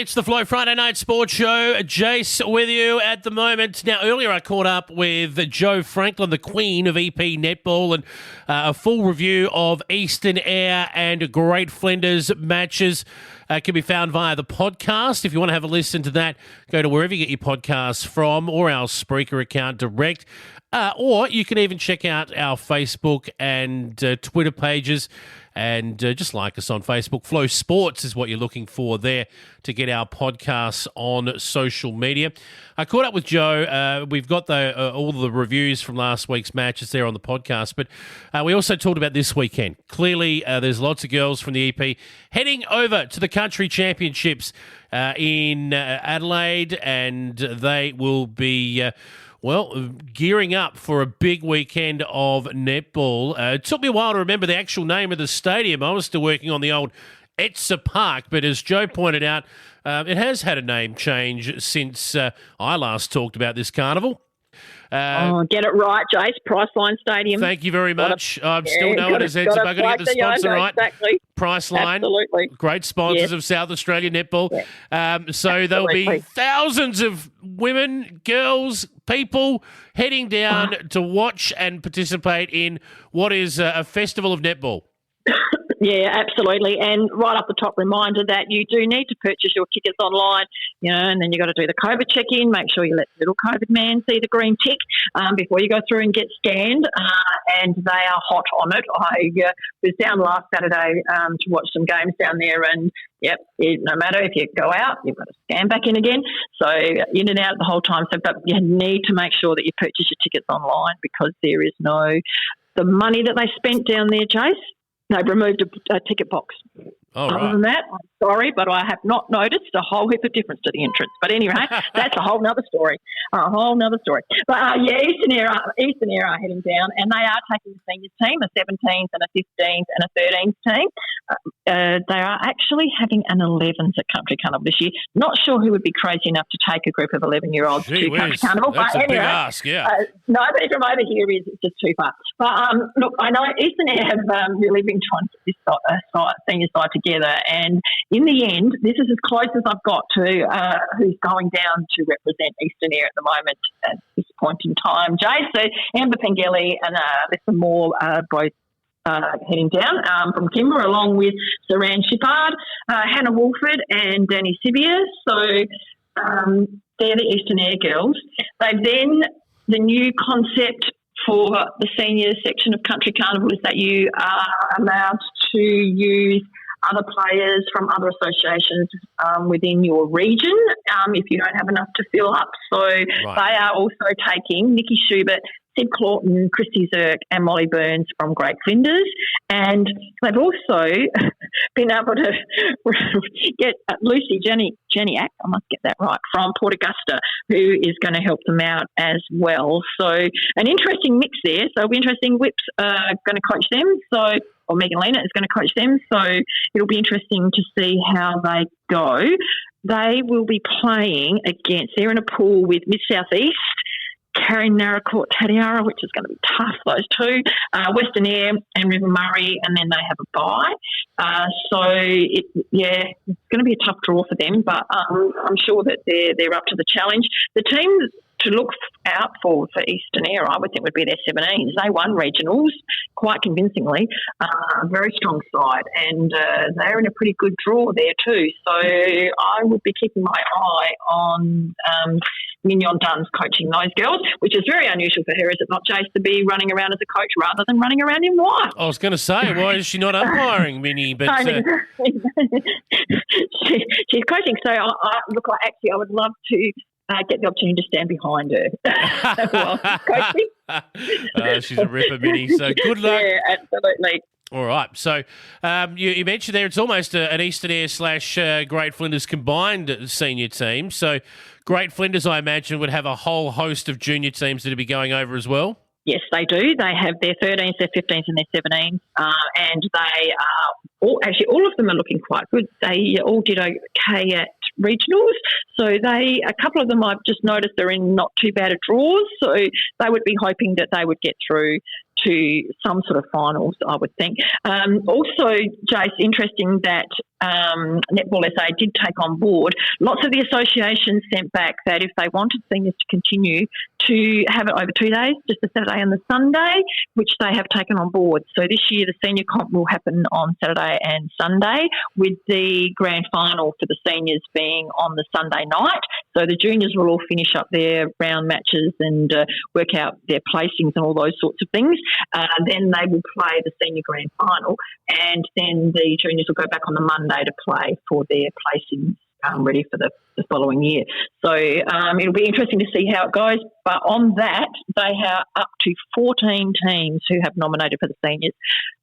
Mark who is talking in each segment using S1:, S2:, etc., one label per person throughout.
S1: It's the Flow Friday Night Sports Show. Jace with you at the moment. Now, earlier I caught up with Jo Franklin, the queen of EP Netball, and a full review of Eastern Eyre and Great Flinders matches can be found via the podcast. If you want to have a listen to that, go to wherever you get your podcasts from or our Spreaker account direct. Or you can even check out our Facebook and Twitter pages and just like us on Facebook. Flow Sports is what you're looking for there to get our podcasts on social media. I caught up with Jo. We've got all the reviews from last week's matches there on the podcast, but we also talked about this weekend. Clearly, there's lots of girls from the EP heading over to the country championships in Adelaide, and they will be... gearing up for a big weekend of netball. It took me a while to remember the actual name of the stadium. I was still working on the old Eyre Park, but as Jo pointed out, it has had a name change since I last talked about this carnival.
S2: Get it right, Jace. Priceline Stadium.
S1: Thank you very much. I'm still known as Eyre. I've got to get the sponsor right.
S2: Exactly.
S1: Priceline.
S2: Absolutely.
S1: Great sponsors of South Australia Netball.
S2: Yeah.
S1: So there'll be thousands of women, girls, people heading down to watch and participate in what is a festival of netball.
S2: Yeah, absolutely. And right up the top, reminder that you do need to purchase your tickets online, and then you've got to do the COVID check-in, make sure you let the little COVID man see the green tick before you go through and get scanned. And they are hot on it. I was down last Saturday to watch some games down there, and no matter if you go out, you've got to scan back in again. So in and out the whole time. So, but you need to make sure that you purchase your tickets online because there is the money that they spent down there, Jace. They've removed a ticket box.
S1: Oh,
S2: Other
S1: right.
S2: than that, I'm sorry, but I have not noticed a whole heap of difference to the entrance. But anyway, that's a whole nother story. But Eastern Eyre are heading down, and they are taking the seniors team, a 17th and a 15th and a 13th team. They are actually having an 11s at Country Carnival this year. Not sure who would be crazy enough to take a group of 11-year-olds to Country Carnival.
S1: That's
S2: but
S1: a
S2: anyway,
S1: big ask, yeah.
S2: Nobody from over here is just too far. But look, I know Eastern Eyre have really been trying to get this senior side together, and in the end, this is as close as I've got to who's going down to represent Eastern Eyre at the moment at this point in time. Jay, so Amber Pengelly and Lisa Moore both heading down from Kimber, along with Saran Shippard, Hannah Wolford and Danny Sibier. So they're the Eastern Eyre girls. They've then, the new concept for the senior section of Country Carnival is that you are allowed to use other players from other associations within your region if you don't have enough to fill up. So They are also taking Nikki Schubert, Sid Clawton, Christy Zirk and Molly Burns from Great Flinders. And they've also been able to get Lucy Jeniak, I must get that right, from Port Augusta, who is going to help them out as well. So an interesting mix there. So it'll be interesting. Whip's going to coach them. Or Megan Lena is going to coach them. So it'll be interesting to see how they go. They will be playing against, they're in a pool with Mid-South East, Karen Naracoorte Tatiara, which is going to be tough, those two, Western Eyre and River Murray, and then they have a bye. It's going to be a tough draw for them, but I'm sure that they're up to the challenge. The team to look out for Eastern Eyre, I would think, would be their 17s. They won regionals quite convincingly, a very strong side, and they're in a pretty good draw there too. So I would be keeping my eye on Mignon Dunn's coaching those girls, which is very unusual for her, is it not, Jace, to be running around as a coach rather than running around in white?
S1: I was going to say, why is she not umpiring, Minnie? But
S2: she's coaching. So I would love to get the opportunity to stand behind her while she's coaching.
S1: She's a ripper, Minnie. So good luck.
S2: Yeah, absolutely.
S1: All right. So you mentioned there it's almost an Eastern Eyre / Great Flinders combined senior team. So Great Flinders, I imagine, would have a whole host of junior teams that would be going over as well?
S2: Yes, they do. They have their 13s, their 15s and their 17s, and they are all of them are looking quite good. They all did okay at regionals. So a couple of them I've just noticed are in not too bad a draws. So they would be hoping that they would get through to some sort of finals, I would think. Also, Jace, interesting that Netball SA did take on board. Lots of the associations sent back that if they wanted seniors to continue, to have it over 2 days, just the Saturday and the Sunday, which they have taken on board. So this year the senior comp will happen on Saturday and Sunday, with the grand final for the seniors being on the Sunday night. So the juniors will all finish up their round matches and work out their placings and all those sorts of things. Then they will play the senior grand final, and then the juniors will go back on the Monday to play for their placings ready for the following year. So it'll be interesting to see how it goes. But on that, they have up to 14 teams who have nominated for the seniors.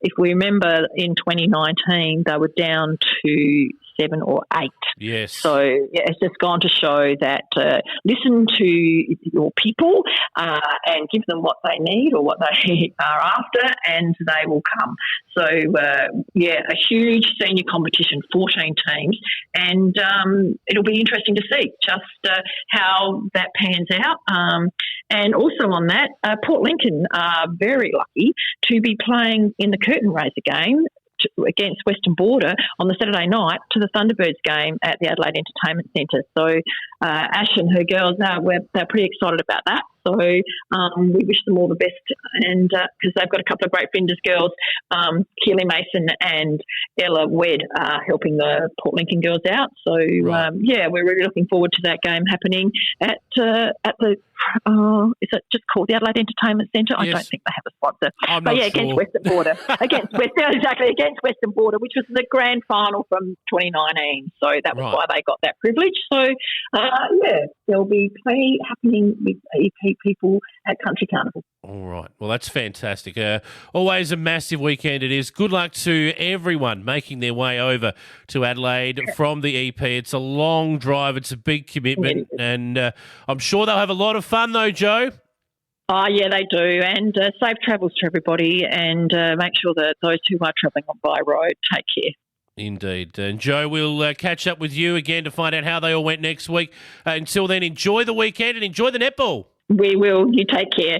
S2: If we remember, in 2019, they were down to 7 or 8.
S1: Yes.
S2: So it's just gone to show that listen to your people and give them what they need or what they are after, and they will come. So, a huge senior competition, 14 teams, and it'll be interesting to see just how that pans out. And also on that, Port Lincoln are very lucky to be playing in the curtain raiser game against Western Border on the Saturday night to the Thunderbirds game at the Adelaide Entertainment Centre. So Ash and her girls, they're pretty excited about that. So we wish them all the best, and because they've got a couple of great Flinders girls, Keely Mason and Ella Wedd, helping the Port Lincoln girls out. So we're really looking forward to that game happening at the is it just called the Adelaide Entertainment Centre?
S1: Yes.
S2: I don't think they have a sponsor.
S1: I'm not sure.
S2: Against Western Border, against Western Border, which was the grand final from 2019. So that was why they got that privilege. So there'll be plenty happening with EP people at Country Carnival.
S1: All right. Well, that's fantastic. Always a massive weekend it is. Good luck to everyone making their way over to Adelaide from the EP. It's a long drive. It's a big commitment. And I'm sure they'll have a lot of fun though, Joe.
S2: Oh, yeah, they do. And safe travels to everybody, and make sure that those who are travelling on by road take care.
S1: Indeed. And Joe, we'll catch up with you again to find out how they all went next week. Until then, enjoy the weekend and enjoy the netball.
S2: We will. You take care.